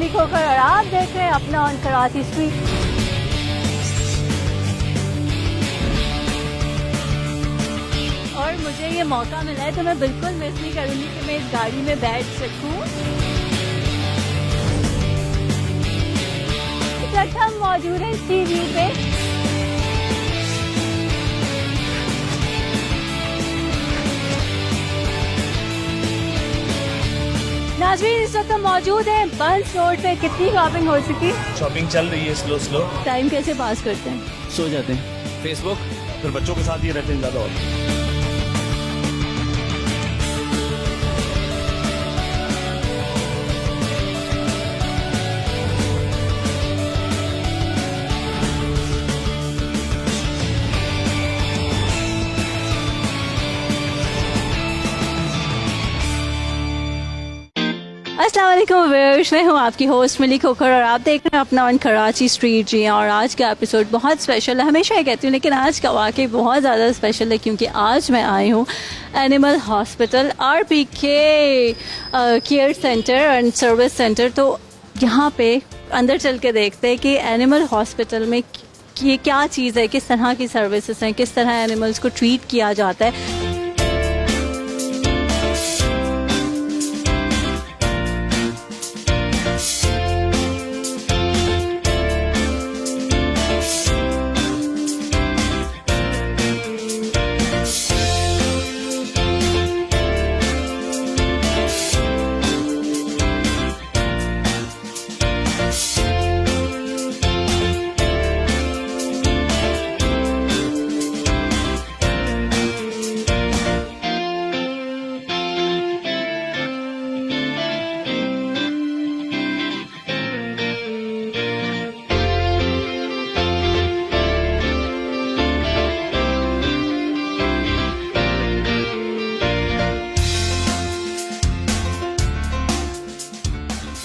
मिली खोकर और आप देख रहे हैं अपना ऑन कराची स्ट्रीट। और मुझे ये मौका मिला है तो मैं बिल्कुल मिस नहीं करूंगी कि मैं इस गाड़ी में बैठ सकूं। इस वक्त हम मौजूद हैं टीवी पे। नाज़रीन, इस वक्त हम मौजूद हैं बंस रोड पे। कितनी शॉपिंग हो चुकी? शॉपिंग चल रही है स्लो स्लो। टाइम कैसे पास करते हैं? सो जाते हैं, फेसबुक, फिर बच्चों के साथ ही रहते हैं ज़्यादा। और अस्सलाम वालेकुम व्यूअर्स, मैं हूँ आपकी होस्ट मिली खोकर और आप देख रहे हैं अपना ऑन कराची स्ट्रीट। जी और आज का एपिसोड बहुत स्पेशल है, हमेशा ये कहती हूँ लेकिन आज का वाकई बहुत ज़्यादा स्पेशल है क्योंकि आज मैं आई हूँ animal hospital RPK care centre and service centre. तो यहाँ पे अंदर चल के देखते हैं कि एनिमल हॉस्पिटल में ये क्या चीज़ है, किस तरह की सर्विसेज हैं, किस तरह एनिमल्स को ट्रीट किया जाता है।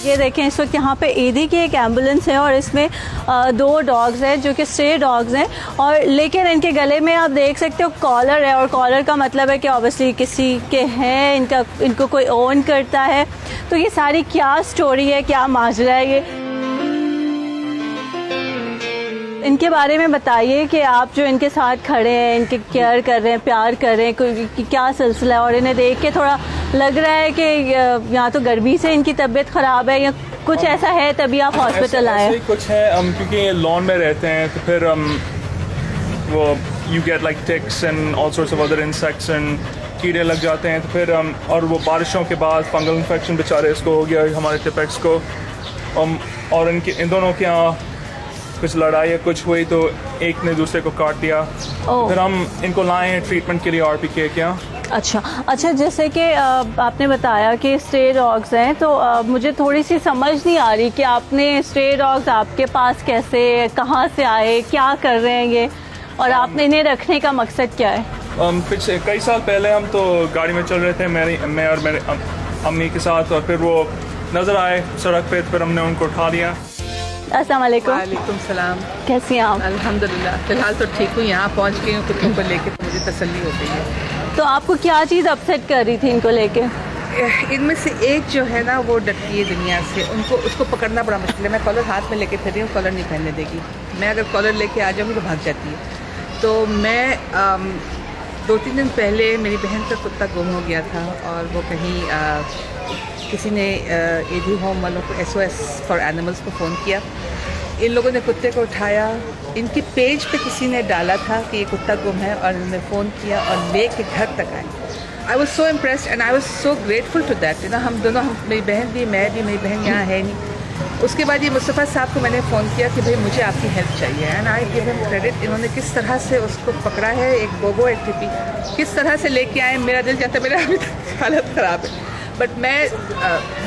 ये देखें, इस वक्त यहाँ पे ईदी की एक एम्बुलेंस है और इसमें 2 डॉग्स हैं जो कि स्ट्रे डॉग्स हैं। और लेकिन इनके गले में आप देख सकते हो कॉलर है और कॉलर का मतलब है कि ऑब्वियसली किसी के हैं, इनको कोई ओन करता है। तो ये सारी क्या स्टोरी है, क्या माजरा है ये, इनके बारे में बताइए कि आप जो इनके साथ खड़े हैं, इनके केयर कर रहे हैं, प्यार कर रहे हैं, कोई क्या सिलसिला है। और इन्हें देख के थोड़ा लग रहा है कि या तो गर्मी से इनकी तबीयत ख़राब है या कुछ ऐसा है तभी आप हॉस्पिटल आए। ऐसे कुछ है क्योंकि लॉन में रहते हैं तो फिर वो you get like ticks and all sorts of other insects and कीड़े लग जाते हैं तो फिर और वो बारिशों के बाद फंगल इन्फेक्शन बेचारे इसको हो गया हमारे टिपेक्स को। और इन दोनों के यहाँ कुछ लड़ाई या कुछ हुई तो एक ने दूसरे को काट दिया। फिर हम इनको लाए हैं ट्रीटमेंट के लिए RPK के यहाँ। अच्छा, जैसे कि आपने बताया कि स्ट्रे डॉग्स हैं तो मुझे थोड़ी सी समझ नहीं आ रही कि आपने स्ट्रे डॉग्स आपके पास कैसे, कहाँ से आए, क्या कर रहे हैं ये, और आपने इन्हें रखने का मकसद क्या है? पिछले कई साल पहले हम तो गाड़ी में चल रहे थे मैं और मेरे अम्मी के साथ, और फिर वो नज़र आए सड़क पे, फिर हमने उनको उठा लिया। अस्सलाम वालेकुम। वालेकुम सलाम। कैसी हैं आप? अल्हम्दुलिल्लाह, फिलहाल तो ठीक हूँ। यहाँ पहुँच गई हूँ कुत्तों को लेके तो मुझे तसल्ली हो गई है। तो आपको क्या चीज़ अपसेट कर रही थी इनको लेके? इनमें से एक जो है ना वो डरती है दुनिया से, उसको पकड़ना बड़ा मुश्किल है। मैं कॉलर हाथ में लेके फिर रही हूँ, कॉलर नहीं पहनने देगी। मैं अगर कॉलर लेके आ जाऊँगी तो भाग जाती है। तो मैं 2-3 दिन पहले मेरी बहन का कुत्ता गुम हो गया था और वो कहीं किसी ने AD होम वालों को SOS फॉर एनिमल्स को फ़ोन किया। इन लोगों ने कुत्ते को उठाया, इनके पेज पे किसी ने डाला था कि ये कुत्ता गुम है और उन्होंने फ़ोन किया और ले के घर तक आए। I was so impressed and I was so grateful to that. ना हम दोनों, मेरी बहन भी, मैं भी, मेरी बहन यहाँ है नहीं। उसके बाद ये मुस्तफ़ा साहब को मैंने फ़ोन किया कि भाई मुझे आपकी हेल्प चाहिए and I give him credit. इन्होंने किस तरह से उसको पकड़ा है, एक बोबो एक टिपी, किस तरह से लेके आए। मेरा दिल चाहता है, मेरा अभी तक हालत ख़राब है। बट मैं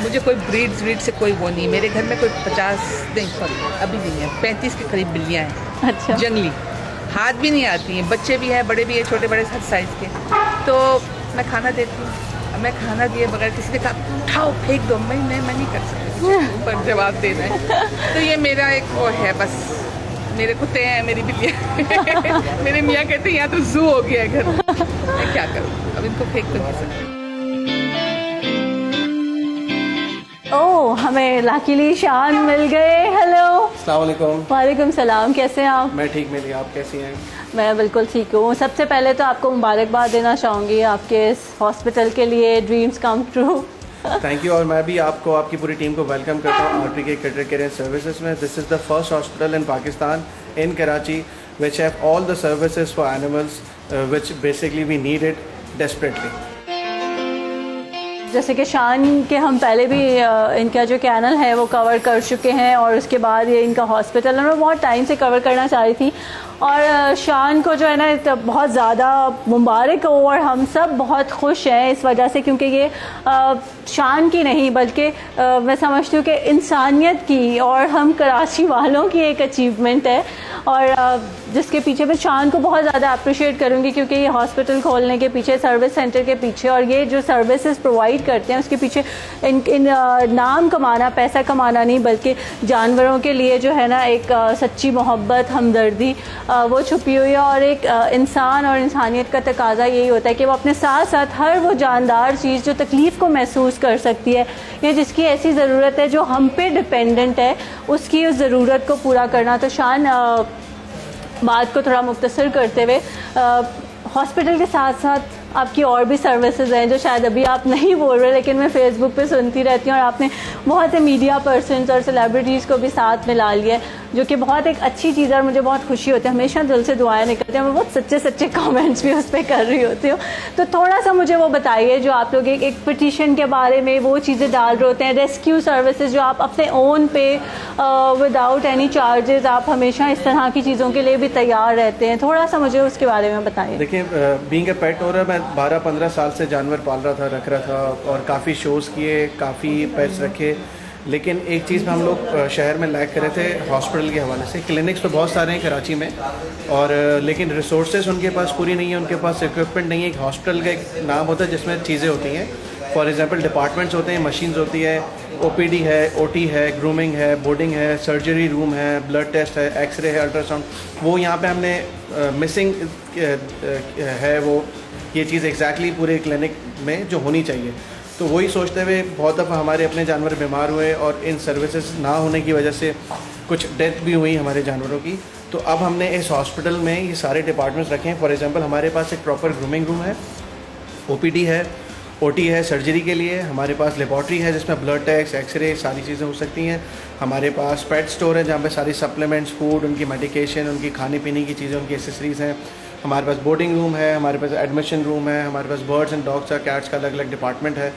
मुझे कोई ब्रीड से कोई वो नहीं। मेरे घर में कोई 50 नहीं, सॉरी अभी नहीं है, 35 के करीब बिल्लियाँ हैं। अच्छा। जंगली, हाथ भी नहीं आती हैं, बच्चे भी हैं, बड़े भी हैं, छोटे बड़े हर साइज़ के। तो मैं खाना देती हूँ, मैं खाना दिए बगैर किसी ने कहा उठाओ फेंक दो, मैं नहीं कर सकती पर जवाब देना है। तो ये मेरा एक वो है, बस मेरे कुत्ते हैं, मेरी बिल्लियाँ मेरे मियाँ कहते हैं यहाँ तो जू हो गया है घर। मैं क्या करूँ, अब इनको फेंक तो नहीं सकती। ओह, हमें लाकीली शान मिल गए। हेलो। अस्सलाम वालेकुम। वालेकुम सलाम, कैसे हैं आप? मैं ठीक मेरी, आप कैसी हैं? मैं बिल्कुल ठीक हूँ। सबसे पहले तो आपको मुबारकबाद देना चाहूँगी आपके इस हॉस्पिटल के लिए, dreams come true. Thank you. और मैं भी आपको, आपकी पूरी टीम को वेलकम करता हूँ RPK कैटर केयर सर्विसेज में। This is the first hospital in Pakistan, in Karachi, which have all the services for animals which basically we need it desperately. जैसे कि शान के हम पहले भी इनका जो कैनल है वो कवर कर चुके हैं, और उसके बाद ये इनका हॉस्पिटल है, मैं बहुत टाइम से कवर करना चाह रही थी। और शान को जो है ना बहुत ज़्यादा मुबारक हो, और हम सब बहुत खुश हैं इस वजह से, क्योंकि ये शान की नहीं बल्कि मैं समझती हूँ कि इंसानियत की और हम कराची वालों की एक अचीवमेंट है, और जिसके पीछे मैं शान को बहुत ज़्यादा अप्रिशिएट करूँगी, क्योंकि ये हॉस्पिटल खोलने के पीछे, सर्विस सेंटर के पीछे, और ये जो सर्विसेज प्रोवाइड करते हैं उसके पीछे इन नाम कमाना, पैसा कमाना नहीं, बल्कि जानवरों के लिए जो है ना एक सच्ची मोहब्बत, हमदर्दी वो छुपी हुई है। और एक इंसान और इंसानियत का तकाजा यही होता है कि वो अपने साथ साथ हर वो जानदार चीज़ जो तकलीफ़ को महसूस कर सकती है या जिसकी ऐसी ज़रूरत है जो हम पे डिपेंडेंट है, उसकी उस ज़रूरत को पूरा करना। तो शान बात को थोड़ा मुख्तसर करते हुए, हॉस्पिटल के साथ साथ आपकी और भी सर्विसेज हैं जो शायद अभी आप नहीं बोल रहे, लेकिन मैं फेसबुक पे सुनती रहती हूँ, और आपने बहुत से मीडिया पर्सनस और सेलिब्रिटीज़ को भी साथ में ला लिया है, जो कि बहुत एक अच्छी चीज़ है, और मुझे बहुत खुशी होती है। हमेशा दिल से दुआएं निकलती हैं, मैं बहुत सच्चे सच्चे कमेंट्स भी उस पर कर रही होती हूँ। तो थोड़ा सा मुझे वो बताइए, जो आप लोग एक पिटिशन के बारे में वो चीज़ें डाल रहे होते हैं, रेस्क्यू सर्विसेज जो आप अपने ओन पे विदाउट एनी चार्जेस, आप हमेशा इस तरह की चीज़ों के लिए भी तैयार रहते हैं, थोड़ा सा मुझे उसके बारे में बताइए। देखिए, बीइंग अ पेट ओनर, मैं 12-15 साल से जानवर पाल रहा था, रख रहा था, और काफ़ी शोज़ किए, काफ़ी पेट्स रखे, लेकिन एक चीज़ में हम लोग शहर में लैक कर रहे थे हॉस्पिटल के हवाले से। क्लिनिक्स तो बहुत सारे हैं कराची में, और लेकिन रिसोर्सेज उनके पास पूरी नहीं है, उनके पास इक्विपमेंट नहीं है। एक हॉस्पिटल का एक नाम होता है जिसमें चीज़ें होती हैं, फॉर एग्जांपल डिपार्टमेंट्स होते हैं, मशीन्स होती है, OPD है, OT है, ग्रूमिंग है, बोर्डिंग है, सर्जरी रूम है, ब्लड टेस्ट है, एक्सरे है, अल्ट्रासाउंड। वो यहाँ पे हमने मिसिंग है वो ये चीज़ एग्जैक्टली पूरे क्लिनिक में जो होनी चाहिए। तो वही सोचते हुए बहुत दफ़ा हमारे अपने जानवर बीमार हुए, और इन सर्विसेज ना होने की वजह से कुछ डेथ भी हुई हमारे जानवरों की। तो अब हमने इस हॉस्पिटल में ये सारे डिपार्टमेंट्स रखे हैं। फॉर एग्जांपल, हमारे पास एक प्रॉपर ग्रूमिंग रूम है, OPD है, OT है सर्जरी के लिए, हमारे पास लेबॉर्ट्री है जिसमें ब्लड टेस्ट, एक्सरे, सारी चीज़ें हो सकती हैं। हमारे पास पेट स्टोर है जहाँ पे सारी सप्लीमेंट्स, फूड, उनकी मेडिकेशन, उनकी खाने पीने की चीज़ें, उनकी एसेसरीज़ हैं। हमारे पास बोर्डिंग रूम है, हमारे पास एडमिशन रूम है, हमारे पास बर्ड्स एंड डॉग्स का, कैट्स का अलग अलग डिपार्टमेंट है।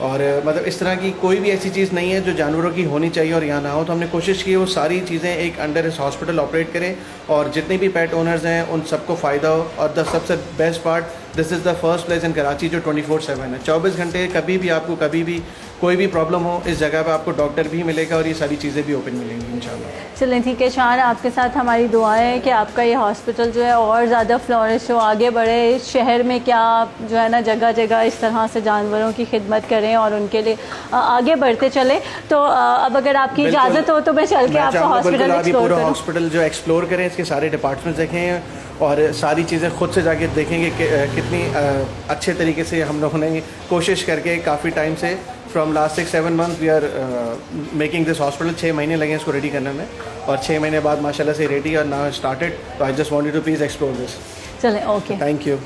और मतलब इस तरह की कोई भी ऐसी चीज़ नहीं है जो जानवरों की होनी चाहिए और यहाँ ना हो। तो हमने कोशिश की वो सारी चीज़ें एक अंडर इस हॉस्पिटल ऑपरेट करें, और जितने भी पेट ओनर्स हैं उन सबको फ़ायदा हो। और द सबसे best part, this is the first place in Karachi जो 24/7 है, 24 घंटे, कभी भी आपको कभी भी कोई भी प्रॉब्लम हो, इस जगह पे आपको डॉक्टर भी मिलेगा और ये सारी चीज़ें भी ओपन मिलेंगी इंशाल्लाह। चलें ठीक है शान, आपके साथ हमारी दुआएं हैं कि आपका ये हॉस्पिटल जो है और ज़्यादा फ्लोरिश हो, आगे बढ़े। इस शहर में क्या आप जो है ना जगह जगह इस तरह से जानवरों की खिदमत करें और उनके लिए आगे बढ़ते चले। तो अब अगर आपकी इजाज़त हो तो मैं चल के आपका हॉस्पिटल एक्सप्लोर करूं। हॉस्पिटल जो एक्सप्लोर करें, इसके सारे डिपार्टमेंट्स देखें और सारी चीज़ें खुद से जाके देखेंगे कि कितनी अच्छे तरीके से हम लोगों ने कोशिश करके काफ़ी टाइम से from last 6-7 month we are making this hospital. 6 महीने लगे इसको रेडी करने में, और 6 महीने बाद माशाल्लाह से रेडी और नाउ स्टार्टेड। तो I just wanted to please explore this. चलें, ओके, थैंक यू।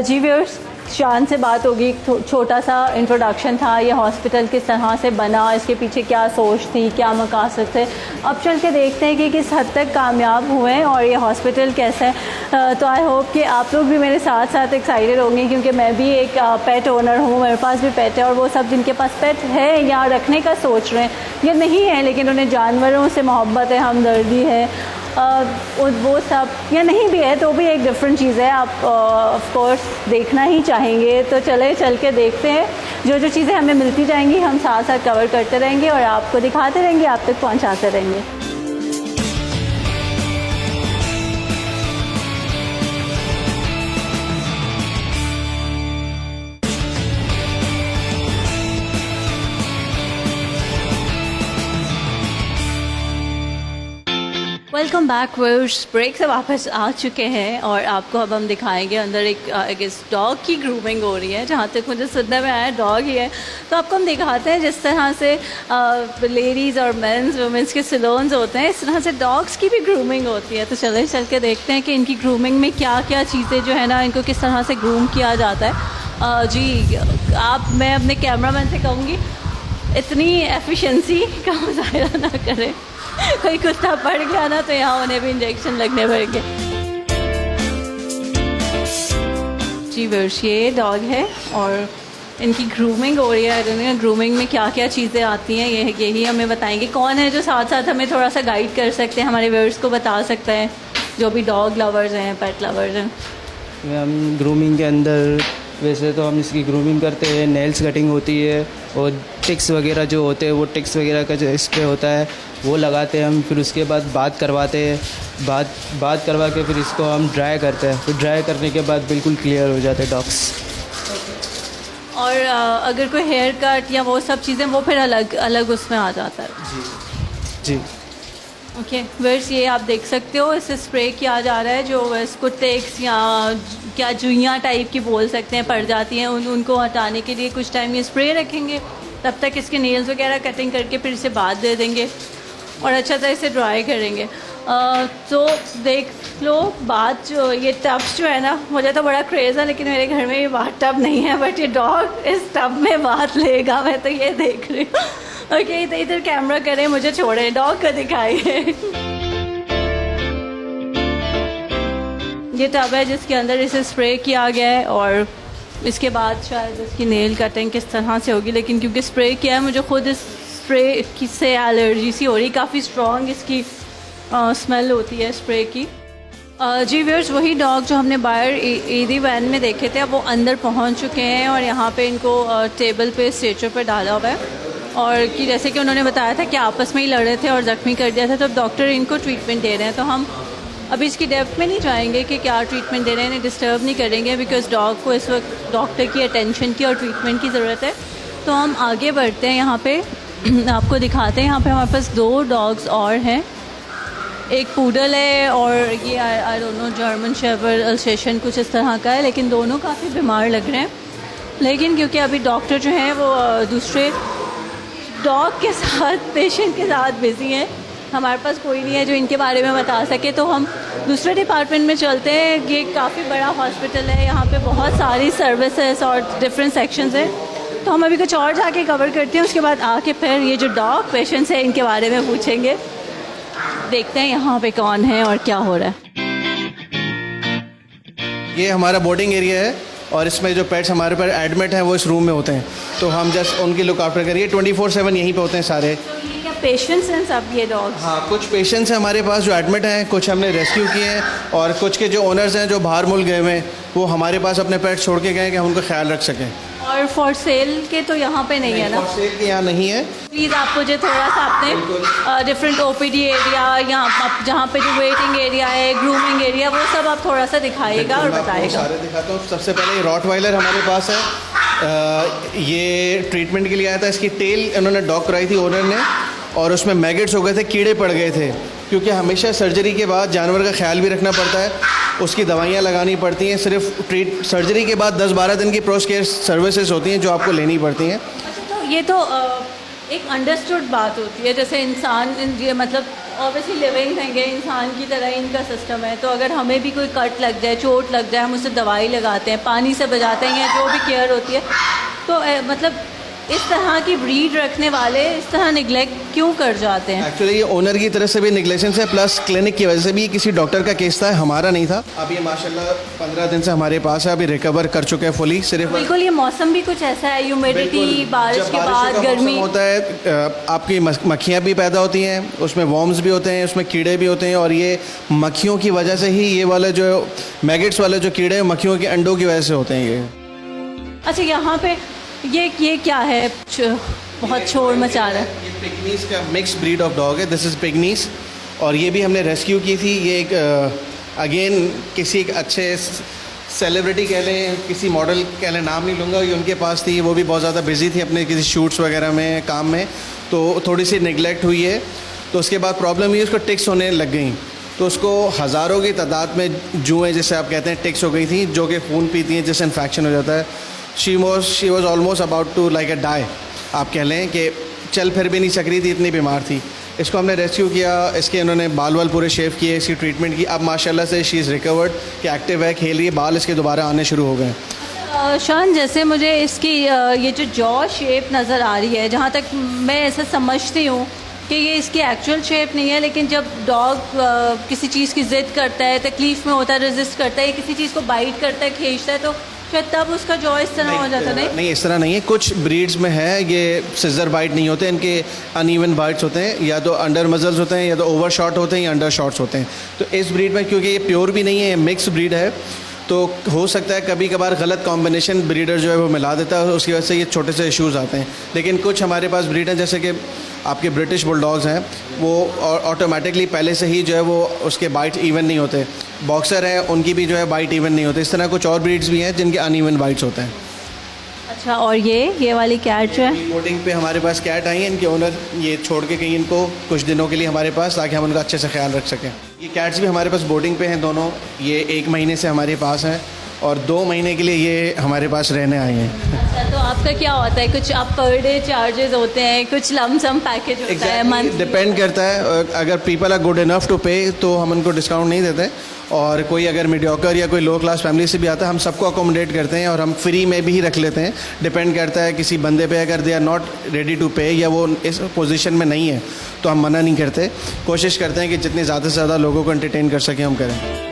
जी व्यूअर्स, शान से बात होगी। छोटा सा इंट्रोडक्शन था, ये हॉस्पिटल किस तरह से बना, इसके पीछे क्या सोच थी, क्या मकासद थे। अब चल के देखते हैं कि किस हद तक कामयाब हुए हैं और ये हॉस्पिटल कैसा है। तो आई होप कि आप लोग भी मेरे साथ साथ एक्साइटेड होंगे, क्योंकि मैं भी एक पेट ओनर हूँ, मेरे पास भी पेट है। और वो सब जिनके पास पेट है या रखने का सोच रहे हैं या नहीं है, लेकिन उन्हें जानवरों से मोहब्बत है, हमदर्दी है, वो सब, या नहीं भी है तो भी एक डिफरेंट चीज़ है, आप ऑफ कोर्स देखना ही चाहेंगे। तो चले चल के देखते हैं, जो जो चीज़ें हमें मिलती जाएंगी हम साथ साथ कवर करते रहेंगे और आपको दिखाते रहेंगे, आप तक पहुंचाते रहेंगे। वेलकम बैक व्यूअर्स, ब्रेक से वापस आ चुके हैं और आपको अब हम दिखाएंगे अंदर एक आई गेस डॉग की ग्रूमिंग हो रही है। जहाँ तक मुझे सुनने में आया डॉग ही है, तो आपको हम दिखाते हैं जिस तरह से लेडीज़ और मेंस वुमेंस के सैलून्स होते हैं, इस तरह से डॉग्स की भी ग्रूमिंग होती है। तो चल के देखते हैं कि इनकी ग्रूमिंग में क्या क्या चीज़ें जो है ना, इनको किस तरह से ग्रूम किया जाता है। मैं अपने कैमरामैन से कहूँगी इतनी एफिशिएंसी का मुजाहिरा ना करें, कोई कुत्ता पड़ गया ना तो यहाँ उन्हें भी इंजेक्शन लगने पड़ेंगे। जी वर्ष, ये डॉग है और इनकी ग्रूमिंग हो रही है। ग्रूमिंग में क्या क्या चीज़ें आती हैं यही हमें बताएंगे। कौन है जो साथ साथ हमें थोड़ा सा गाइड कर सकते हैं, हमारे व्यूअर्स को बता सकते हैं जो भी डॉग लवर्स हैं, पेट लवर्स हैं? हम ग्रूमिंग के अंदर वैसे तो हम इसकी ग्रूमिंग करते हैं, नेल्स कटिंग होती है और टिक्स वगैरह जो होते हैं वो टिक्स वगैरह का जो स्प्रे होता है वो लगाते हैं हम। फिर उसके बाद बात करवाते हैं, बात करवा के फिर इसको हम ड्राई करते हैं। फिर ड्राई करने के बाद बिल्कुल क्लियर हो जाते हैं डॉग्स। और अगर कोई हेयर कट या वो सब चीज़ें वो फिर अलग उसमें आ जाता है? जी ओके वर्स, ये आप देख सकते हो इसे स्प्रे किया जा रहा है। जो इसको टेक्स या क्या जुइयाँ टाइप की बोल सकते हैं पड़ जाती हैं, उनको हटाने के लिए कुछ टाइम ये स्प्रे रखेंगे। तब तक इसके नेल्स वगैरह कटिंग करके फिर इसे बाद दे देंगे और अच्छा सा इसे ड्राई करेंगे। तो देख लो, बात जो ये टब्स जो है ना, मुझे तो बड़ा क्रेज़ है लेकिन मेरे घर में ये बाथ टब नहीं है, बट ये डॉग इस टब में बात लेगा, मैं तो ये देख रही हूँ। ओके, तो इधर कैमरा करें, मुझे छोड़े, डॉग को दिखाइए। ये टब है जिसके अंदर इसे स्प्रे किया गया है और इसके बाद शायद इसकी नेल कटिंग किस तरह से होगी, लेकिन क्योंकि स्प्रे किया है मुझे खुद इस स्प्रे से एलर्जी सी हो रही, काफ़ी स्ट्रॉन्ग इसकी स्मेल होती है स्प्रे की। जी व्यूअर्स, वही डॉग जो हमने बाहर ईदी वैन में देखे थे अब वो अंदर पहुंच चुके हैं और यहाँ पे इनको टेबल पे स्ट्रेचर पे डाला हुआ है। और कि जैसे कि उन्होंने बताया था कि आपस में ही लड़ रहे थे और ज़ख्मी कर दिया था, तो अब डॉक्टर इनको ट्रीटमेंट दे रहे हैं। तो हम अभी इसकी डेप्थ में नहीं जाएंगे कि क्या ट्रीटमेंट दे रहे हैं, इन्हें डिस्टर्ब नहीं करेंगे बिकॉज डॉग को इस वक्त डॉक्टर की अटेंशन की और ट्रीटमेंट की ज़रूरत है। तो हम आगे बढ़ते हैं, यहाँ पे आपको दिखाते हैं। यहाँ पे हमारे पास 2 डॉग्स और हैं, एक पूडल है और ये I don't know German shepherd Alsatian कुछ इस तरह का है, लेकिन दोनों काफ़ी बीमार लग रहे हैं। लेकिन क्योंकि अभी डॉक्टर जो हैं वो दूसरे डॉग के साथ, पेशेंट के साथ बिज़ी हैं, हमारे पास कोई नहीं है जो इनके बारे में बता सके, तो हम दूसरे डिपार्टमेंट में चलते हैं। ये काफ़ी बड़ा हॉस्पिटल है, यहाँ पे बहुत सारी सर्विसेज और डिफरेंट सेक्शंस हैं, तो हम अभी कुछ और जाके कवर करते हैं। उसके बाद आके फिर ये जो डॉग पेशेंट्स हैं इनके बारे में पूछेंगे। देखते हैं यहाँ पे कौन है और क्या हो रहा है। ये हमारा बोर्डिंग एरिया है और इसमें जो पेट्स हमारे पर एडमिट हैं वो इस रूम में होते हैं, तो हम जस्ट उनकी लुक आफ्टर करिए। 24/7 यहीं पे होते हैं सारे। तो ये क्या पेशेंट्स हैं सब ये डॉग्स? हाँ, कुछ पेशेंट्स हैं हमारे पास जो एडमिट हैं, कुछ हमने रेस्क्यू किए हैं और कुछ के जो ओनर्स हैं जो बाहर मुल्क गए हुए हैं वो हमारे पास अपने पेट छोड़ के गए हैं कि हम उनका ख्याल रख सकें। और फॉर सेल के तो यहाँ पे नहीं है ना? फॉर सेल के यहाँ नहीं है। प्लीज़ आप मुझे थोड़ा सा अपने डिफरेंट ओपीडी एरिया या जहाँ पे जो वेटिंग एरिया है, ग्रूमिंग एरिया, वो सब आप थोड़ा सा दिखाइएगा और बताइएगा। सारे दिखाता हूँ। सबसे पहले रॉटवाइलर हमारे पास है। ये ट्रीटमेंट के लिए आया था, इसकी टेल इन्होंने डॉग कराई थी ओनर ने और उसमें मैगेट्स हो गए थे, कीड़े पड़ गए थे। क्योंकि हमेशा सर्जरी के बाद जानवर का ख्याल भी रखना पड़ता है, उसकी दवाइयाँ लगानी पड़ती हैं। सिर्फ सर्जरी के बाद 10-12 दिन की पोस्ट केयर सर्विसेज होती हैं जो आपको लेनी पड़ती हैं। तो ये तो एक अंडरस्टूड बात होती है, जैसे इंसान ये मतलब ऑब्वियसली लिविंग रहेंगे, इंसान की तरह इनका सिस्टम है। तो अगर हमें भी कोई कट लग जाए, चोट लग जाए, हम उसे दवाई लगाते हैं, पानी से बचाते हैं या जो भी केयर होती है, तो मतलब इस तरह की ब्रीड रखने वाले इस तरह निगलेक्ट क्यों कर जाते हैं? एक्चुअली ये ओनर की तरफ से भी निगलेजेंस है, प्लस क्लिनिक की वजह से भी किसी डॉक्टर का केस था, हमारा नहीं था। अब ये माशाल्लाह 15 दिन से हमारे पास है, अभी रिकवर कर चुके हैं फुली। सिर्फ बिल्कुल, ये मौसम भी कुछ ऐसा है, ह्यूमिडिटी, बारिश के बाद गर्मी होता है, आपकी मक्खियाँ भी पैदा होती हैं, उसमें वॉर्म्स भी होते हैं, उसमें कीड़े भी होते हैं और ये मक्खियों की वजह से ही, ये वाला जो मैगेट्स वाले जो कीड़े मक्खियों के अंडों की वजह से होते हैं ये। अच्छा, यहाँ पे ये क्या है, बहुत शोर मचा रहा है? ये पिगनीस का मिक्स ब्रीड ऑफ डॉग है, दिस इज़ पिगनीस, और ये भी हमने रेस्क्यू की थी। ये एक अगेन किसी एक अच्छे सेलिब्रिटी कह लें, किसी मॉडल कह लें, नाम नहीं लूँगा, ये उनके पास थी, वो भी बहुत ज़्यादा बिजी थी अपने किसी शूट्स वगैरह में, काम में, तो थोड़ी सी निगलेक्ट हुई है। तो उसके बाद प्रॉब्लम हुई, उसको टिक्स होने लग गई। तो उसको हज़ारों की तादाद में जुएँ जैसे आप कहते हैं टिक्स हो गई थी, जो कि खून पीती हैं, जिससे इन्फेक्शन हो जाता है। She was almost about to like a die, आप कह लें कि चल फिर भी नहीं सक रही थी, इतनी बीमार थी। इसको हमने रेस्क्यू किया, इसके उन्होंने बाल वाल पूरे शेव किए, इसकी ट्रीटमेंट की। अब माशाल्लाह से शी इज़ रिकवर्ड, कि एक्टिव है, खेल रही है, बाल इसके दोबारा आने शुरू हो गए। शान, जैसे मुझे इसकी ये जो जॉ शेप नज़र आ रही है, जहाँ तक मैं ऐसा समझती हूँ कि ये इसकी एक्चुअल शेप नहीं है, लेकिन जब डॉग किसी चीज़ की ज़िद करता है, तकलीफ़ में होता है, रेजिस्ट करता है, किसी चीज़ को बाइट करता है, खींचता है, तो शायद तब उसका जॉ इस तरह हो जाता है। नहीं, इस तरह नहीं है। कुछ ब्रीड्स में है ये सिजर बाइट नहीं होते, इनके अनइवन बाइट्स होते हैं, या तो अंडर मजल्स होते हैं, या तो ओवर शॉट होते हैं, या अंडर शॉट्स होते हैं। तो इस ब्रीड में क्योंकि ये प्योर भी नहीं है, मिक्स ब्रीड है, तो हो सकता है कभी कभार गलत कॉम्बिनेशन ब्रीडर जो है वो मिला देता है, उसकी वजह से ये छोटे से इश्यूज़ आते हैं। लेकिन कुछ हमारे पास ब्रीड हैं, जैसे कि आपके ब्रिटिश बुलडॉग्स हैं, वो ऑटोमेटिकली पहले से ही जो है वो उसके बाइट इवन नहीं होते। बॉक्सर हैं, उनकी भी जो है बाइट इवन नहीं होते। इस तरह कुछ और ब्रीड्स भी हैं जिनके अनइवन बाइट्स होते हैं। अच्छा, और ये वाली कैट जो है? बोर्डिंग पे हमारे पास कैट आई हैं, इनके ओनर ये छोड़ के गई इनको कुछ दिनों के लिए हमारे पास, ताकि हम उनका अच्छे से ख्याल रख सकें। ये कैट्स भी हमारे पास बोर्डिंग पे हैं दोनों। ये 1 महीने से हमारे पास हैं और 2 महीने के लिए ये हमारे पास रहने आए हैं। अच्छा, तो आपका क्या होता है? कुछ आप पर डे चार्जेस होते हैं, कुछ लमसम पैकेज होता है, मंथ? डिपेंड करता है। अगर people are good enough to pay तो हम उनको डिस्काउंट नहीं देते, और कोई अगर मीडियोकर या कोई लो क्लास फैमिली से भी आता है, हम सबको अकोमोडेट करते हैं, और हम फ्री में भी रख लेते हैं। डिपेंड करता है किसी बंदे पे, अगर they are not ready to pay या वो इस पोजीशन में नहीं है तो हम मना नहीं करते। कोशिश करते हैं कि जितने ज़्यादा से ज़्यादा लोगों को एंटरटेन कर सकें हम करें।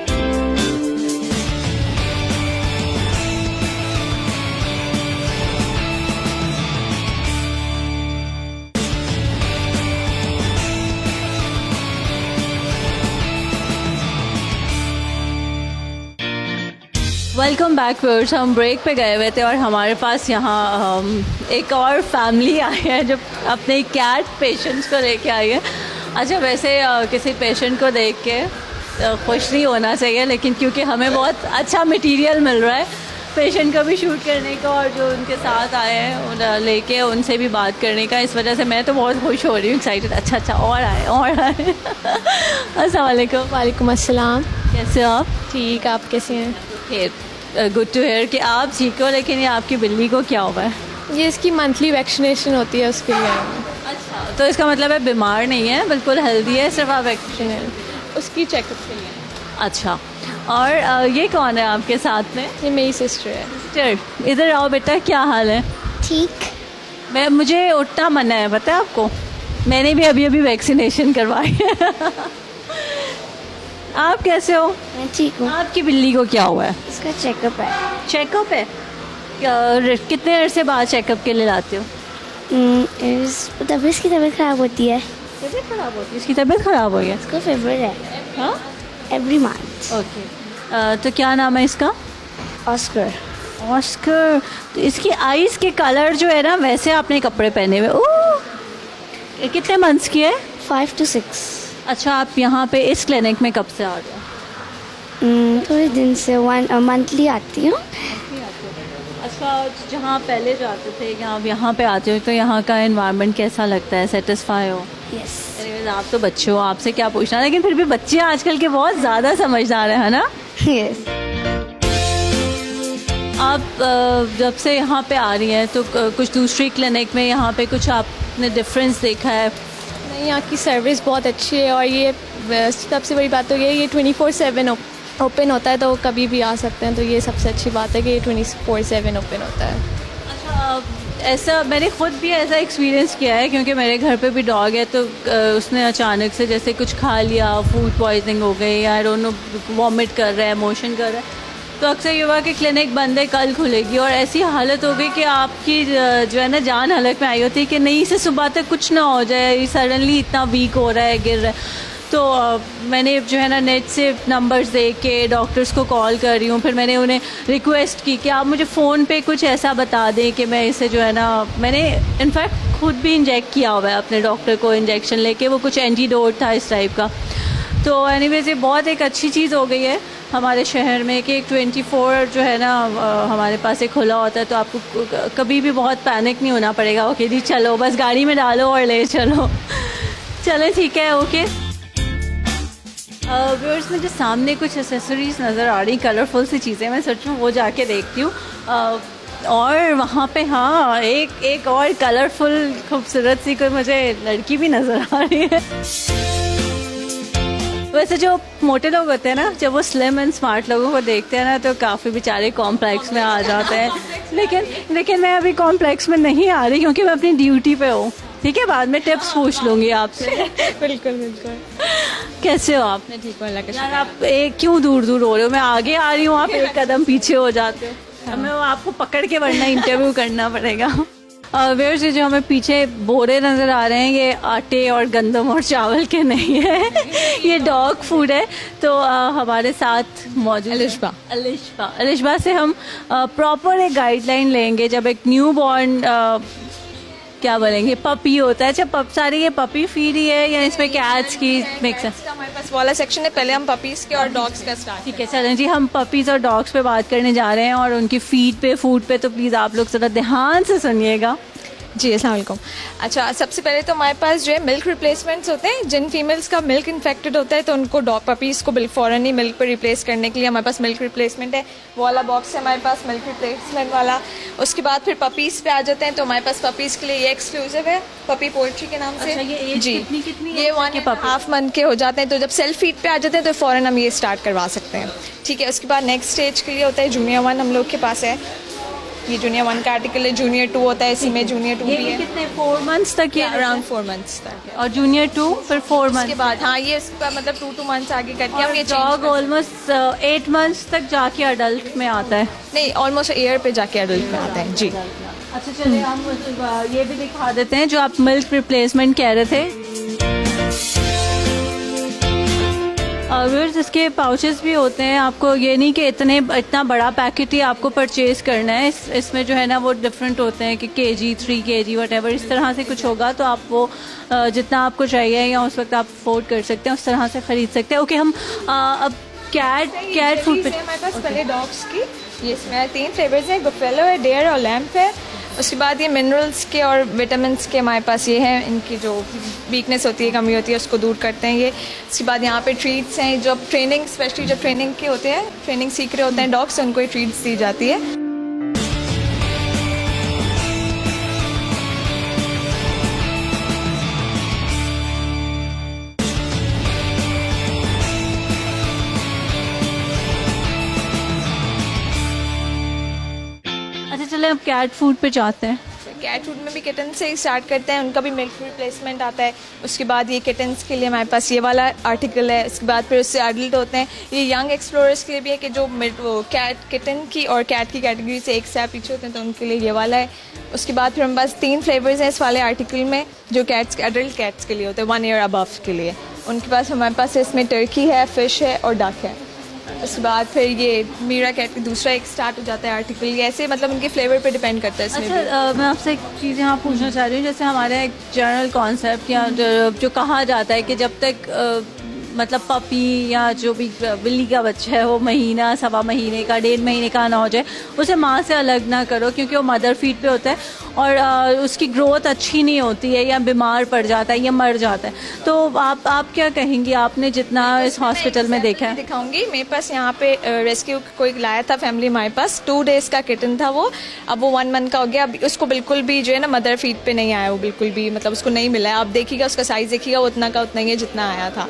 Welcome back viewers. हम ब्रेक पे गए हुए थे और हमारे पास यहाँ एक और फैमिली आई है जो अपने कैट पेशेंट्स को लेके आई है। अच्छा, वैसे किसी पेशेंट को देख के खुश नहीं होना चाहिए, लेकिन क्योंकि हमें बहुत अच्छा मटेरियल मिल रहा है पेशेंट को भी शूट करने का, और जो उनके साथ आए हैं लेके उनसे भी बात करने का, इस वजह से मैं तो बहुत खुश हो रही हूँ, एक्साइटेड। अच्छा और आए अस्सलाम वालेकुम। वालेकुम अस्सलाम। कैसे हो आप? ठीक, आप कैसे हैं? गुड टू हेयर कि आप ठीक हो। लेकिन ये आपकी बिल्ली को क्या हुआ है? ये इसकी मंथली वैक्सीनेशन होती है, उसके लिए। अच्छा, तो इसका मतलब है बीमार नहीं है, बिल्कुल हेल्दी है, सिर्फ आप वैक्सीन उसकी चेकअप के लिए। अच्छा, और ये कौन है आपके साथ में? ये मेरी सिस्टर है। सिस्टर, इधर आओ बेटा, क्या हाल है? ठीक। मुझे उठना मना है, पता है आपको? मैंने भी अभी वैक्सीनेशन करवाई है। आप कैसे हो? मैं ठीक हूँ। आपकी बिल्ली को क्या हुआ है? इसका चेकअप है। चेकअप है? कितने अरसे बाद चेकअप के लिए लाते हो? तब इसकी तबीयत ख़राब होती है। तबीयत ख़राब होती है? इसकी तबीयत ख़राब हो गई है? इसको फीवर है। हाँ, एवरी मंथ। ओके, तो क्या नाम है इसका? ऑस्कर। ऑस्कर। तो इसकी आईज़ के कलर जो है ना, वैसे आपने कपड़े पहने हुए। ओह, ये कितने मंथ्स की है? 5 to 6। अच्छा, आप यहाँ पे इस क्लिनिक में कब से आ रहे हो? थोड़े दिन से मंथली आती हूँ। अच्छा, जहाँ पहले जाते थे यहाँ पे आते हो, तो यहाँ का एनवायरनमेंट कैसा लगता है? सेटिस्फाई हो? यस। आप तो बच्चे हो, आपसे क्या पूछना, लेकिन फिर भी बच्चे आजकल के बहुत ज़्यादा समझदार हैं, है ना? यस। आप जब से यहाँ पे आ रही हैं तो कुछ दूसरी क्लिनिक में यहाँ पे कुछ आपने डिफरेंस देखा है? नहीं, यहाँ की सर्विस बहुत अच्छी है, और ये सबसे बड़ी बात तो ये 24/7 ओपन होता है, तो कभी भी आ सकते हैं। तो ये सबसे अच्छी बात है कि ये 24/7 ओपन होता है। अच्छा, ऐसा मैंने खुद भी ऐसा एक्सपीरियंस किया है, क्योंकि मेरे घर पे भी डॉग है, तो उसने अचानक से जैसे कुछ खा लिया, फूड पॉइजनिंग हो गई, या दोनों वॉमिट कर रहा है, मोशन कर रहा है, तो अक्सर ये हुआ कि क्लिनिक बंद है, कल खुलेगी, और ऐसी हालत हो गई कि आपकी जो है ना जान हलक में आई होती है कि नहीं से सुबह तक कुछ ना हो जाए, सडनली इतना वीक हो रहा है, गिर रहा है। तो मैंने जो है ना नेट से नंबर्स दे के डॉक्टर्स को कॉल कर रही हूँ। फिर मैंने उन्हें रिक्वेस्ट की कि आप मुझे फ़ोन पे कुछ ऐसा बता दें कि मैं इसे जो है ना, मैंने इनफैक्ट खुद भी इंजेक्ट किया हुआ है अपने डॉक्टर को इंजेक्शन लेके, वो कुछ एंटीडोट था इस टाइप का। तो एनीवेज, ये बहुत एक अच्छी चीज़ हो गई है हमारे शहर में कि 24 जो है ना हमारे पास एक खुला होता है, तो आपको कभी भी बहुत पैनिक नहीं होना पड़ेगा। ओके जी, चलो बस गाड़ी में डालो और ले चलो। चलो ठीक है, ओके। व्यूअर्स मुझे सामने कुछ एसेसरीज नज़र आ रही, कलरफुल सी चीज़ें, मैं सोच रही हूँ वो जाके देखती हूँ। और वहाँ पे हाँ एक और कलरफुल खूबसूरत सी कोई मुझे लड़की भी नज़र आ रही है। वैसे जो मोटे लोग होते हैं ना, जब वो स्लिम एंड स्मार्ट लोगों को देखते हैं ना तो काफ़ी बेचारे कॉम्प्लेक्स में आ जाते हैं। लेकिन मैं अभी कॉम्प्लेक्स में नहीं आ रही क्योंकि मैं अपनी ड्यूटी पे हूँ। ठीक है, बाद में टिप्स पूछ लूँगी आपसे। बिल्कुल बिल्कुल। कैसे हो आप? मैं ठीक हूँ, अल्लाह का यार आप क्यों दूर दूर हो रहे हो? मैं आगे आ रही हूँ, आप एक कदम पीछे हो जाते हो। अब मैं आपको पकड़ के वरना इंटरव्यू करना पड़ेगा। वेयर से जो हमें पीछे बोरे नज़र आ रहे हैं, ये आटे और गंदम और चावल के नहीं है, ये डॉग फूड है। तो हमारे साथ मौजूद अलिशबा से हम प्रॉपर एक गाइडलाइन लेंगे। जब एक न्यू बॉर्न क्या बोलेंगे पपी होता है, अच्छा सारी ये पपी फीड ही है या इसमें कैट्स की मिक्स है? हमारे पास वाला सेक्शन है, पहले हम पपीज़ के और डॉग्स का स्टार्ट। ठीक है, चलें जी, हम पपीज़ और डॉग्स पे बात करने जा रहे हैं और उनकी फूड पे तो प्लीज़ आप लोग ज़रा ध्यान से सुनिएगा। जी अस्सलाम वालेकुम। अच्छा, सबसे पहले तो हमारे पास जो है मिल्क रिप्लेसमेंट्स होते हैं। जिन फीमेल्स का मिल्क इन्फेक्टेड होता है तो उनको डॉग पपीज़ को फ़ौरन ही मिल्क पर रिप्लेस करने के लिए हमारे पास मिल्क रिप्लेसमेंट है। वो वाला बॉक्स है हमारे पास मिल्क रिप्लेसमेंट वाला। उसके बाद फिर पपीज़ पे आ जाते हैं तो हमारे पास पपीज़ के लिए ये एक्सक्लूसिव है, पपी पोल्ट्री के नाम से। अच्छा, ये एज जी कितनी ये 1.5 मंथ के हो जाते हैं। तो जब सेल्फ फीड पे आ जाते हैं तो फ़ौरन हम ये स्टार्ट करवा सकते हैं। ठीक है, उसके बाद नेक्स्ट स्टेज के लिए होता है जूनियर 1 हम लोग के पास है। ये जूनियर 1 का आर्टिकल है। जूनियर 2 होता है, इसी में जूनियर 2 भी है। कितने 4 मंथ्स तक? ये अराउंड 4 मंथ्स तक। और जूनियर 2 फिर 4 उसके मंथ्स बाद हाँ ये उसका मतलब 2 मंथ्स आगे करके हम ये डॉग ऑलमोस्ट 8 मंथ्स तक जाके अडल्ट में आता है। नहीं, ऑलमोस्ट ईयर पे जाके एडल्ट में आता है। जी अच्छा चलिए हम ये भी दिखा देते हैं जो आप मिल्क रिप्लेसमेंट कह रहे थे। व्यूअर्स इसके पाउचेस भी होते हैं। आपको ये नहीं कि इतना बड़ा पैकेट ही आपको परचेज करना है। इसमें जो है ना वो डिफरेंट होते हैं कि केजी 3 केजी वटेवर इस तरह से कुछ होगा तो आप वो जितना आपको चाहिए या उस वक्त आप अफोर्ड कर सकते हैं उस तरह से ख़रीद सकते हैं। ओके, हम अब कैट फूड पे हमारे पास पहले डॉग्स की ये इसमें 3 फ्लेवर्स हैं, बुफेलो है, डेयर और लैम्प है। उसके बाद ये मिनरल्स के और विटामिन्स के हमारे पास ये हैं, इनकी जो वीकनेस होती है, कमी होती है, उसको दूर करते हैं ये। उसके बाद यहाँ पे ट्रीट्स हैं, जो ट्रेनिंग स्पेशली जब ट्रेनिंग के होते हैं, ट्रेनिंग सीख रहे होते हैं डॉग्स, उनको ये ट्रीट्स दी जाती है। अच्छा चले अब कैट फूड पे जाते हैं। कैट फूड में भी किटन से ही स्टार्ट करते हैं, उनका भी मिल्क रिप्लेसमेंट आता है। उसके बाद ये किटन्स के लिए हमारे पास ये वाला आर्टिकल है। उसके बाद फिर उससे एडल्ट होते हैं। ये यंग एक्सप्लोरर्स के लिए भी है कि जो वो कैट किटन की और कैट की कैटेगरी से एक स्टेप पीछे होते हैं तो उनके लिए ये वाला है। उसके बाद फिर हमारे पास 3 फ्लेवर्स हैं इस वाले आर्टिकल में जो कैट्स एडल्ट कैट्स के लिए होते हैं 1 ईयर अबव के लिए। उनके पास हमारे पास इसमें टर्की है, फ़िश है और डक है। उसके बाद फिर ये मीरा कैट की दूसरा एक स्टार्ट हो जाता है आर्टिकल। ये ऐसे मतलब उनके फ्लेवर पे डिपेंड करता है इसमें। अच्छा मैं आपसे एक चीज़ यहाँ पूछना चाह रही हूँ, जैसे हमारे एक जनरल कॉन्सेप्ट या जो कहा जाता है कि जब तक मतलब पपी या जो भी बिल्ली का बच्चा है वो महीना 1.25 महीने का 1.5 महीने का ना हो जाए, उसे माँ से अलग ना करो क्योंकि वो मदर फीड पे होता है और उसकी ग्रोथ अच्छी नहीं होती है या बीमार पड़ जाता है या मर जाता है। तो आप क्या कहेंगी, आपने जितना इस हॉस्पिटल में देखा है? दिखाऊंगी। मेरे पास यहाँ पे रेस्क्यू कोई लाया था फैमिली हमारे पास, 2 डेज़ का किटन था वो। अब वो 1 मंथ का हो गया। अब उसको बिल्कुल भी जो है ना मदर फीड पे नहीं आया, वो बिल्कुल भी मतलब उसको नहीं मिला है। आप देखिएगा उसका साइज़ देखिएगा वो उतना का उतना ही है जितना आया था।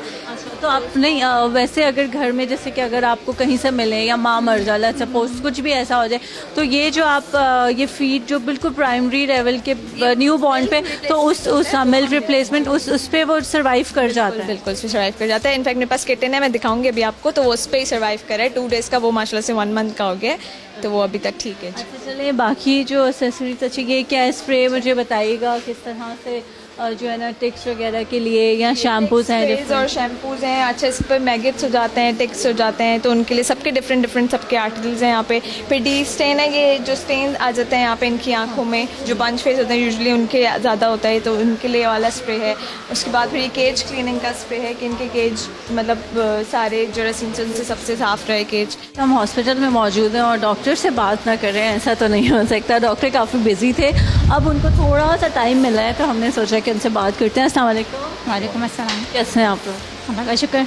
तो आप नहीं वैसे अगर घर में जैसे कि अगर आपको कहीं से मिले या माँ मर जाला सपोज कुछ भी ऐसा हो जाए तो ये जो आप ये फीड जो बिल्कुल प्राइमरी लेवल के न्यू बॉर्न पे तो उस मिल्क रिप्लेसमेंट उस पे वो सर्वाइव कर जाता है? बिल्कुल सर्वाइव कर जाता है। इनफैक्ट मेरे पास किटन है, मैं दिखाऊंगी अभी आपको, तो वो उस पर ही सर्वाइव कर रहा है। 2 डेज़ का वो माशाल्लाह से 1 मंथ का हो गया तो वो अभी तक ठीक है। अच्छा चलिए बाकी जो एक्सेसरीज अच्छी ये क्या स्प्रे मुझे बताइएगा किस तरह से जो है ना टिक्स वगैरह के लिए या शैम्पूज हैं और शैम्पूज हैं। अच्छा इस पर मैगेट्स हो जाते हैं, टिक्स हो जाते हैं तो उनके लिए सबके डिफरेंट सबके आर्टिकल्स हैं यहाँ पे। फिर डी स्टेन है, ये जो स्टेन आ जाते हैं यहाँ पे इनकी आंखों में, जो बंच फेस होते हैं यूजुअली उनके ज़्यादा होता है तो उनके लिए वाला स्प्रे है। उसके बाद फिर ये केज क्लीनिंग का स्प्रे है कि इनके केज मतलब सारे जरासीम से उनसे सबसे साफ रहे केज। हम हॉस्पिटल में मौजूद हैं और डॉक्टर से बात ना कर रहे हैं, ऐसा तो नहीं हो सकता। डॉक्टर काफ़ी बिजी थे, अब उनको थोड़ा सा टाइम मिला है तो हमने सोचा कि उनसे बात करते हैं। अस्सलाम वालेकुम। वालेकुम अस्सलाम। कैसे हैं आप लोग? अल्लाह का शुक्र।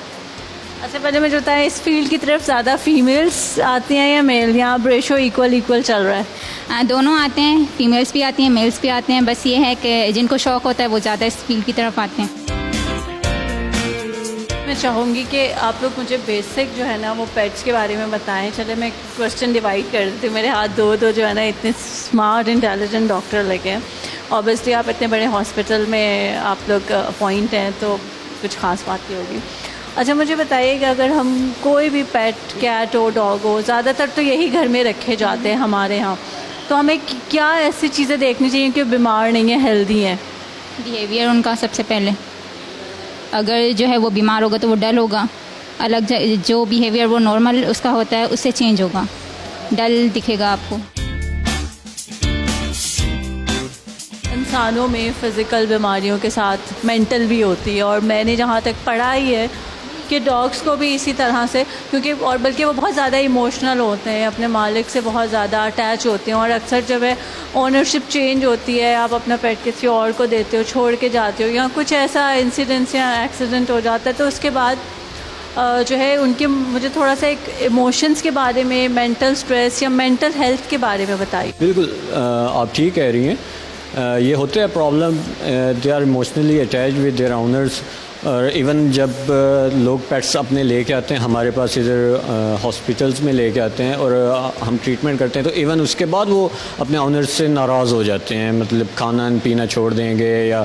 अच्छा पहले मुझे बताएं, इस फील्ड की तरफ ज़्यादा फीमेल्स आती हैं या मेल, यहाँ रेशो इक्वल चल रहा है? दोनों आते हैं, फीमेल्स भी आती हैं, मेल्स भी आते हैं। बस ये है कि जिनको शौक़ होता है वो ज़्यादा इस फील्ड की तरफ आते हैं। मैं चाहूँगी कि आप लोग मुझे बेसिक जो है ना वो पेट्स के बारे में बताएं। चले मैं क्वेश्चन डिवाइड कर देती हूँ, मेरे हाथ दो जो है ना इतने स्मार्ट इंटेलिजेंट डॉक्टर लगे हैं। ऑब्वियसली आप इतने बड़े हॉस्पिटल में आप लोग अपॉइंट हैं तो कुछ ख़ास बात नहीं होगी। अच्छा मुझे बताइए कि अगर हम कोई भी पेट, कैट हो, डॉग हो, ज़्यादातर तो यही घर में रखे जाते हैं हमारे यहाँ, तो हमें क्या ऐसी चीज़ें देखनी चाहिए कि बीमार नहीं है, हेल्दी हैं? बिहेवियर उनका सबसे पहले, अगर जो है वो बीमार होगा तो वो डल होगा, अलग जो बिहेवियर वो नॉर्मल उसका होता है उससे चेंज होगा, डल दिखेगा आपको। इंसानों में फ़िज़िकल बीमारियों के साथ मेंटल भी होती है, और मैंने जहाँ तक पढ़ा ही है कि डॉग्स को भी इसी तरह से, क्योंकि और बल्कि वो बहुत ज़्यादा इमोशनल होते हैं, अपने मालिक से बहुत ज़्यादा अटैच होते हैं, और अक्सर जब है ओनरशिप चेंज होती है, आप अपना पेट किसी और को देते हो, छोड़ के जाते हो, या कुछ ऐसा इंसिडेंस या एक्सीडेंट हो जाता है, तो उसके बाद जो है उनके, मुझे थोड़ा सा एक इमोशंस के बारे में, मेंटल स्ट्रेस या मेंटल हेल्थ के बारे में बताइए। बिल्कुल आप ठीक कह रही हैं, ये होते हैं problem, they are emotionally attach with their owners. और इवन जब लोग पेट्स अपने लेके आते हैं हमारे पास, इधर हॉस्पिटल्स में लेके आते हैं और हम ट्रीटमेंट करते हैं, तो इवन उसके बाद वो अपने ऑनर्स से नाराज़ हो जाते हैं, मतलब खाना पीना छोड़ देंगे या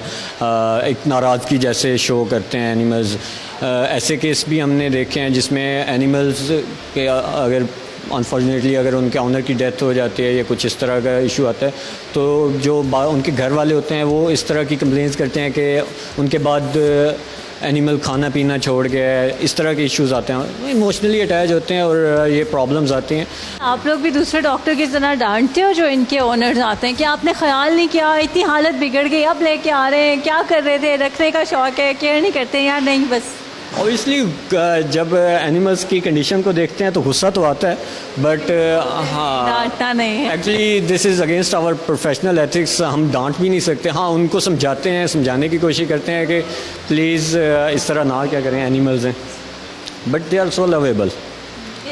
एक नाराज़गी जैसे शो करते हैं एनिमल्स। ऐसे केस भी हमने देखे हैं जिसमें एनिमल्स के अगर अनफॉर्चुनेटली अगर उनके ऑनर की डेथ हो जाती है या कुछ इस तरह का इशू आता है, तो जो उनके घर वाले होते हैं वो इस तरह की कंप्लेंट्स करते हैं कि उनके बाद एनिमल खाना पीना छोड़ गया, इस तरह के इश्यूज आते हैं, इमोशनली अटैच होते हैं और ये प्रॉब्लम्स आती हैं। आप लोग भी दूसरे डॉक्टर की तरह डांटते हो जो इनके ओनर्स आते हैं कि आपने ख्याल नहीं किया, इतनी हालत बिगड़ गई, अब लेके आ रहे हैं, क्या कर रहे थे, रखने का शौक़ है, केयर नहीं करते यार? नहीं, बस ऑब्वियसली जब एनिमल्स की कंडीशन को देखते हैं तो गुस्सा तो आता है, बट हाँ डांटना नहीं है। Actually this is against our professional ethics, हम डांट भी नहीं सकते। हाँ उनको समझाते हैं, समझाने की कोशिश करते हैं कि प्लीज़ इस तरह ना क्या करें, एनिमल्स हैं, but they are so lovable.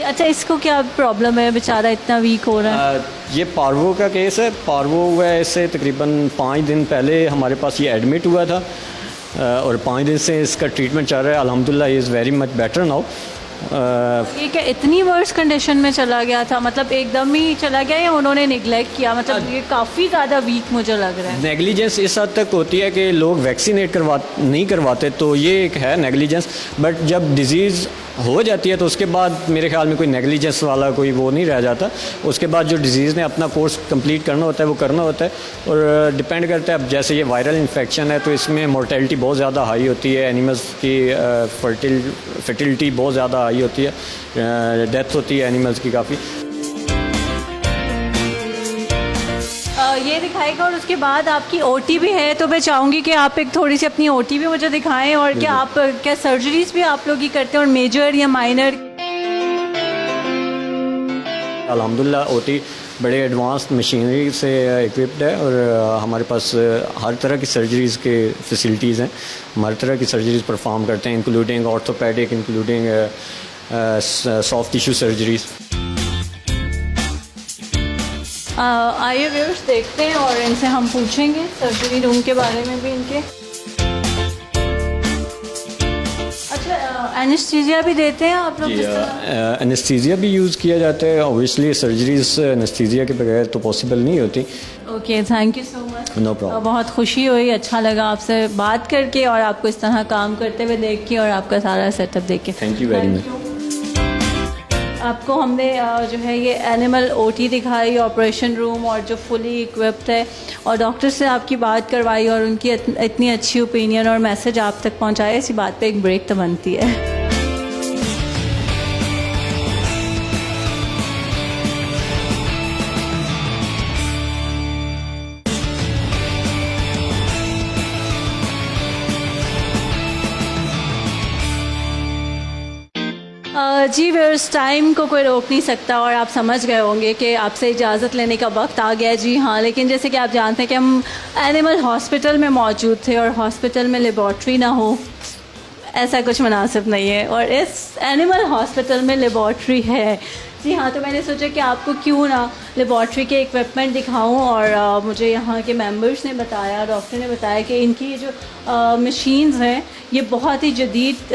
अच्छा इसको क्या प्रॉब्लम है, बेचारा इतना वीक हो रहा है? ये पार्वो का केस है। पार्वो हुआ है, इससे तकरीबन 5 दिन पहले हमारे पास ये एडमिट हुआ था और 5 दिन से इसका ट्रीटमेंट चल रहा है। अल्हम्दुलिल्लाह he is very much better now. ये क्या इतनी वर्स कंडीशन में चला गया था, मतलब एकदम ही चला गया या उन्होंने निगलेक्ट किया? मतलब ये काफ़ी ज़्यादा वीक मुझे लग रहा है। नेग्लिजेंस इस हद तक होती है कि लोग वैक्सीनेट नहीं करवाते, तो ये एक है नेग्लिजेंस। बट जब डिज़ीज़ हो जाती है तो उसके बाद मेरे ख्याल में कोई नेग्लिजेंस वाला कोई वो नहीं रह जाता। उसके बाद जो डिज़ीज़ ने अपना कोर्स कंप्लीट करना होता है वो करना होता है, और डिपेंड करता है। अब जैसे ये वायरल इन्फेक्शन है तो इसमें मोर्टेलिटी बहुत ज़्यादा हाई होती है, एनिमल्स की फर्टिलिटी बहुत ज़्यादा हाई होती है, डेथ होती है एनिमल्स की काफ़ी। ये दिखाएगा, और उसके बाद आपकी ओटी भी है, तो मैं चाहूँगी कि आप एक थोड़ी सी अपनी ओटी भी मुझे दिखाएं, और क्या आप क्या सर्जरीज भी आप लोग ही करते हैं, और मेजर या माइनर? अल्हम्दुलिल्लाह ओटी बड़े एडवांस मशीनरी से इक्विप्ड है, और हमारे पास हर तरह की सर्जरीज़ के फैसिलिटीज़ हैं। हम हर तरह की सर्जरीज़ परफॉर्म करते हैं, including orthopaedic, including soft tissue surgeries. आइए व्यूअर्स देखते हैं और इनसे हम पूछेंगे सर्जरी रूम के बारे में भी इनके। अच्छा एनेस्थीसिया भी देते हैं आप लोग? एनेस्थीसिया भी यूज़ किया जाता है। ऑब्वियसली सर्जरीज एनेस्थीसिया के बगैर तो पॉसिबल नहीं होती। Okay, thank you so much. No problem. बहुत खुशी हुई, अच्छा लगा आपसे बात करके और आपको इस तरह काम करते हुए देख के और आपका सारा सेटअप देख के। Thank you very much. आपको हमने जो है ये एनिमल ओटी दिखाई, ऑपरेशन रूम, और जो फुली इक्विप्ड है, और डॉक्टर से आपकी बात करवाई और उनकी इतनी अच्छी ओपिनियन और मैसेज आप तक पहुंचाए। इसी बात पे एक ब्रेक तो बनती है। जी व्यूअर्स, टाइम को कोई रोक नहीं सकता और आप समझ गए होंगे कि आपसे इजाज़त लेने का वक्त आ गया। जी हाँ, लेकिन जैसे कि आप जानते हैं कि हम एनिमल हॉस्पिटल में मौजूद थे और हॉस्पिटल में लेबॉर्ट्री ना हो, ऐसा कुछ मुनासिब नहीं है। और इस एनिमल हॉस्पिटल में लेबॉर्ट्री है। जी हाँ, तो मैंने सोचा कि आपको क्यों ना लेबॉर्ट्री के इक्विपमेंट दिखाऊं। और मुझे यहाँ के मेंबर्स ने बताया, डॉक्टर ने बताया कि इनकी जो मशीन्स हैं ये बहुत ही जदीद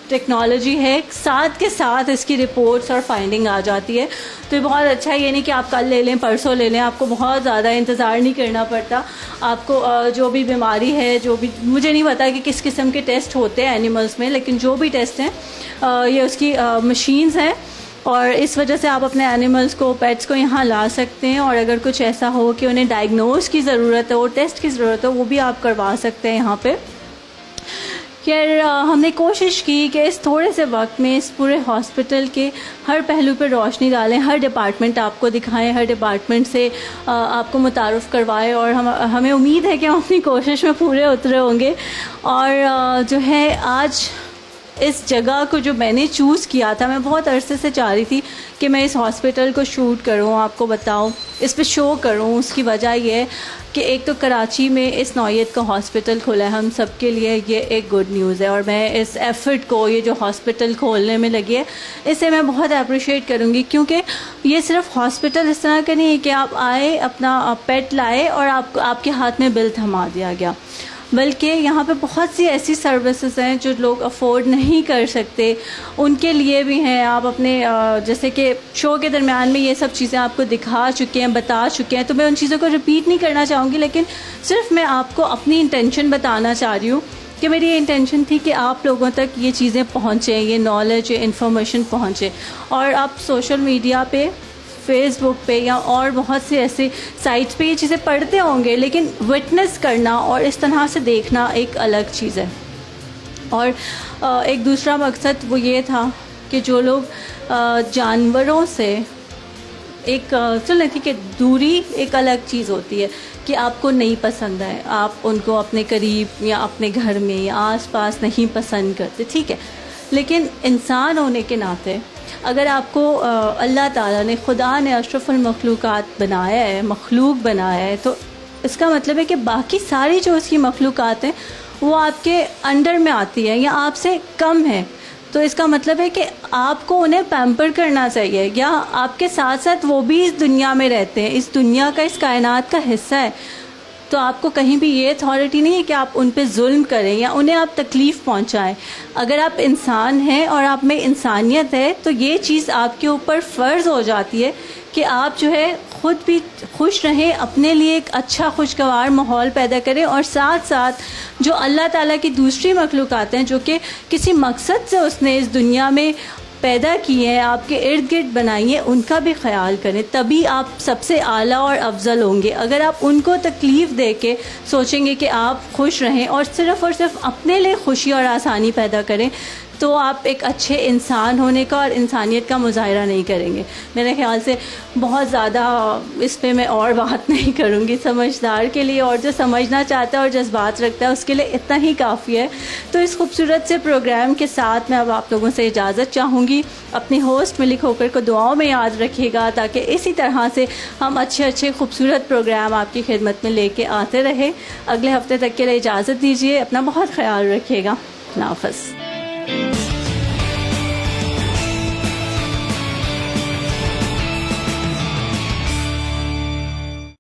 टेक्नोलॉजी है, साथ के साथ इसकी रिपोर्ट्स और फाइंडिंग आ जाती है। तो ये बहुत अच्छा है। ये नहीं कि आप कल ले लें, परसों ले लें, आपको बहुत ज़्यादा इंतज़ार नहीं करना पड़ता। आपको जो भी बीमारी है, जो भी, मुझे नहीं पता कि किस किस्म के टेस्ट होते हैं एनिमल्स में, लेकिन जो भी टेस्ट हैं ये उसकी मशीन्स हैं। और इस वजह से आप अपने एनिमल्स को, पेट्स को यहाँ ला सकते हैं। और अगर कुछ ऐसा हो कि उन्हें डायग्नोज की ज़रूरत हो, टेस्ट की ज़रूरत हो, वो भी आप करवा सकते हैं यहाँ पे। खैर, हमने कोशिश की कि इस थोड़े से वक्त में इस पूरे हॉस्पिटल के हर पहलू पर रोशनी डालें, हर डिपार्टमेंट आपको दिखाएं, हर डिपार्टमेंट से आपको मुतारुफ़ करवाएं। और हमें उम्मीद है कि हम अपनी कोशिश में पूरे उतरे होंगे। और जो है, आज इस जगह को जो मैंने चूज़ किया था, मैं बहुत अरसे से चाह रही थी कि मैं इस हॉस्पिटल को शूट करूं, आपको बताऊं, इस पे शो करूं। उसकी वजह ये है कि एक तो कराची में इस नौयत का हॉस्पिटल खुला है, हम सब के लिए ये एक गुड न्यूज़ है। और मैं इस एफ़र्ट को, ये जो हॉस्पिटल खोलने में लगी है, इसे मैं बहुत अप्रिशिएट करूँगी। क्योंकि ये सिर्फ हॉस्पिटल इस तरह का नहीं है कि आप आए, अपना पेट लाए और आपके हाथ में बिल थमा दिया गया, बल्कि यहाँ पे बहुत सी ऐसी सर्विसेज हैं जो लोग अफोर्ड नहीं कर सकते, उनके लिए भी हैं। आप अपने जैसे कि शो के दरमियान में ये सब चीज़ें आपको दिखा चुके हैं, बता चुके हैं, तो मैं उन चीज़ों को रिपीट नहीं करना चाहूँगी। लेकिन सिर्फ मैं आपको अपनी इंटेंशन बताना चाह रही हूँ कि मेरी ये इंटेंशन थी कि आप लोगों तक ये चीज़ें पहुँचें, ये नॉलेज, ये इन्फॉर्मेशन पहुँचे। और आप सोशल मीडिया पे, फेसबुक पे या और बहुत से ऐसे साइट्स पे ये चीज़ें पढ़ते होंगे, लेकिन विटनेस करना और इस तरह से देखना एक अलग चीज़ है। और एक दूसरा मकसद वो ये था कि जो लोग जानवरों से एक चलो ठीक है, दूरी एक अलग चीज़ होती है कि आपको नहीं पसंद है, आप उनको अपने करीब या अपने घर में या आस-पास नहीं पसंद करते, ठीक है। लेकिन इंसान होने के नाते अगर आपको अल्लाह ताला ने, खुदा ने अशरफुल मखलूक़ात बनाया है, मखलूक बनाया है, तो इसका मतलब है कि बाकी सारी जो उसकी मखलूक़ात हैं वो आपके अंडर में आती है या आपसे कम है। तो इसका मतलब है कि आपको उन्हें पैम्पर करना चाहिए, या आपके साथ साथ वो भी इस दुनिया में रहते हैं, इस दुनिया का, इस कायनात का हिस्सा है। तो आपको कहीं भी ये अथॉरिटी नहीं है कि आप उन पे जुल्म करें या उन्हें आप तकलीफ़ पहुंचाएं। अगर आप इंसान हैं और आप में इंसानियत है, तो ये चीज़ आपके ऊपर फ़र्ज़ हो जाती है कि आप जो है ख़ुद भी खुश रहें, अपने लिए एक अच्छा खुशगवार माहौल पैदा करें, और साथ साथ जो अल्लाह ताला की दूसरी मखलूक़ात हैं जो कि किसी मकसद से उसने इस दुनिया में पैदा किए हैं, आपके इर्द गिर्द बनाई हैं, उनका भी ख्याल करें। तभी आप सबसे आला और अफजल होंगे। अगर आप उनको तकलीफ़ दे के सोचेंगे कि आप खुश रहें और सिर्फ़ अपने लिए खुशी और आसानी पैदा करें, तो आप एक अच्छे इंसान होने का और इंसानियत का मुजाहरा नहीं करेंगे। मेरे ख्याल से बहुत ज़्यादा इस पे मैं और बात नहीं करूँगी। समझदार के लिए और जो समझना चाहता है और जज्बात रखता है उसके लिए इतना ही काफ़ी है। तो इस खूबसूरत से प्रोग्राम के साथ मैं अब आप लोगों से इजाज़त चाहूँगी। अपनी होस्ट मिली खोकर को दुआओं में याद रखिएगा, ताकि इसी तरह से हम अच्छे खूबसूरत प्रोग्राम आपकी खिदमत में लेके आते रहे। अगले हफ्ते तक के लिए इजाज़त दीजिए। अपना बहुत ख्याल रखिएगा। अल्लाह हाफ़िज़।